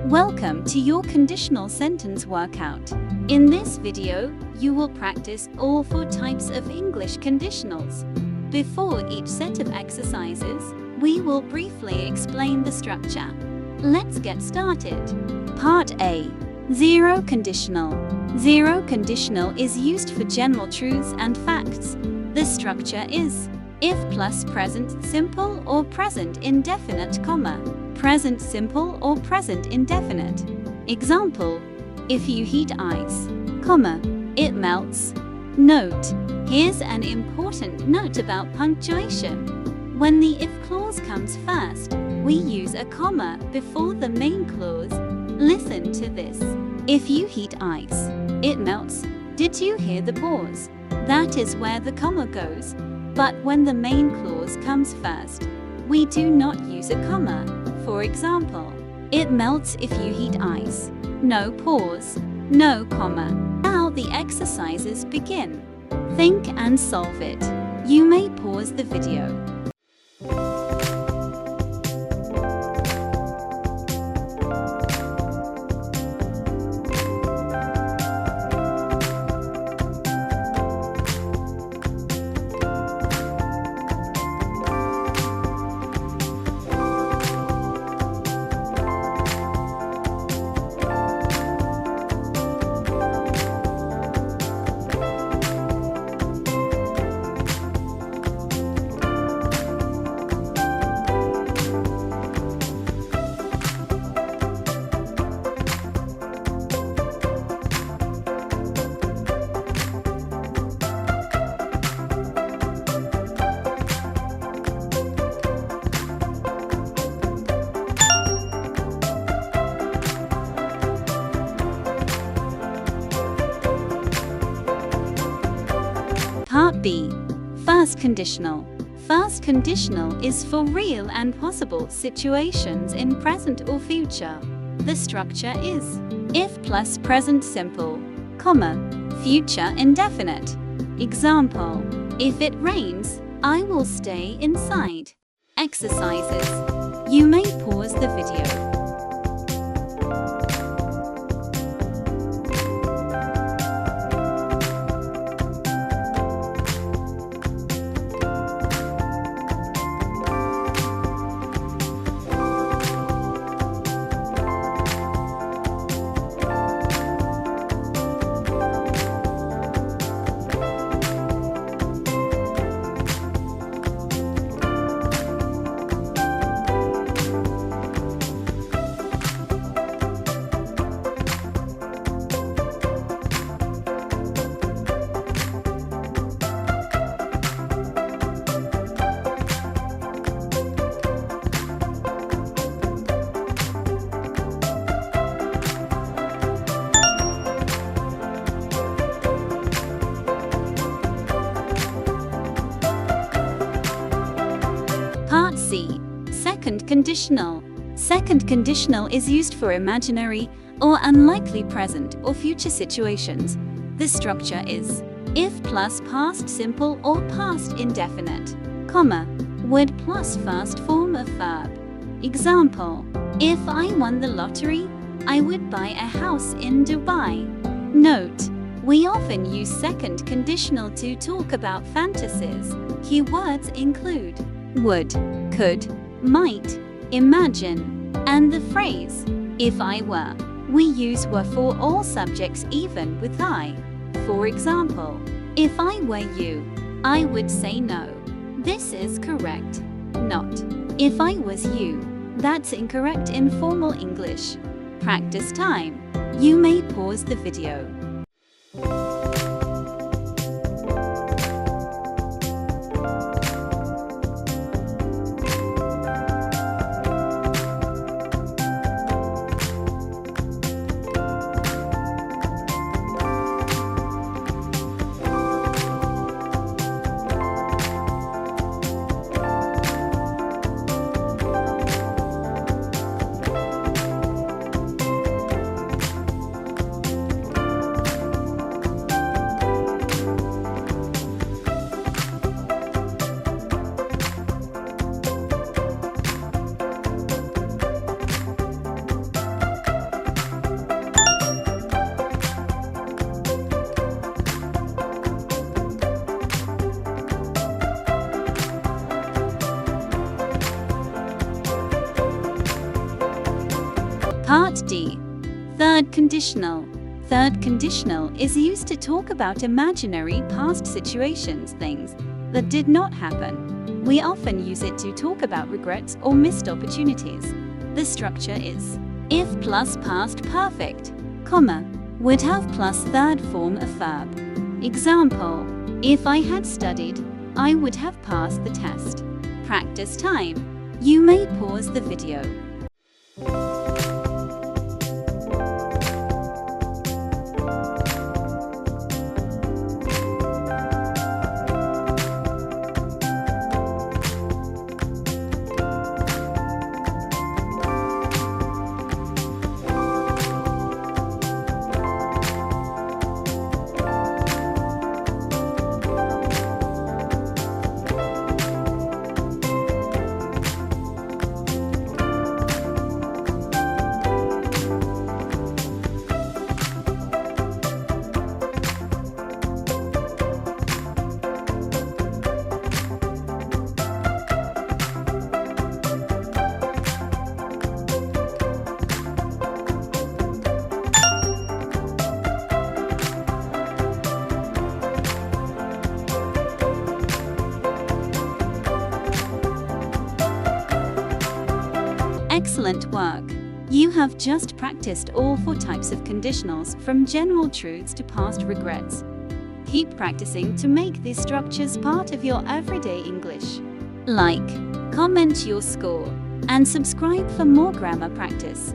Welcome to your conditional sentence workout. In this video, you will practice all 4 types of English conditionals. Before each set of exercises, we will briefly explain the structure. Let's get started. Part A. Zero conditional. Zero conditional is used for general truths and facts. The structure is if plus present simple or present indefinite, comma, present simple or present indefinite. Example: if you heat ice, comma, it melts. Note: here's an important note about punctuation. When the if clause comes first, we use a comma before the main clause. Listen to this. If you heat ice, it melts. Did you hear the pause? That is where the comma goes. But when the main clause comes first, we do not use a comma. For example, it melts if you heat ice. No pause, no comma. Now the exercises begin. Think and solve it. You may pause the video. Part B. First conditional. First conditional is for real and possible situations in present or future. The structure is if plus present simple, comma, future indefinite. Example: if it rains, I will stay inside. Exercises. You may pause the video. Part C. Second conditional. Second conditional is used for imaginary or unlikely present or future situations. The structure is if plus past simple or past indefinite, comma, would plus first form of verb. Example: if I won the lottery, I would buy a house in Dubai. Note: we often use second conditional to talk about fantasies. Keywords include would, could, might, imagine, and the phrase if I were. We use were for all subjects even with I. For example, if I were you, I would say no. This is correct. Not if I was you. That's incorrect in formal English. Practice time. You may pause the video. Part D. Third conditional. Third conditional is used to talk about imaginary past situations, things that did not happen. We often use it to talk about regrets or missed opportunities. The structure is if plus past perfect, comma, would have plus third form of verb. Example, if I had studied, I would have passed the test. Practice time. You may pause the video. Excellent work! You have just practiced all 4 types of conditionals, from general truths to past regrets. Keep practicing to make these structures part of your everyday English. Like, comment your score, and subscribe for more grammar practice.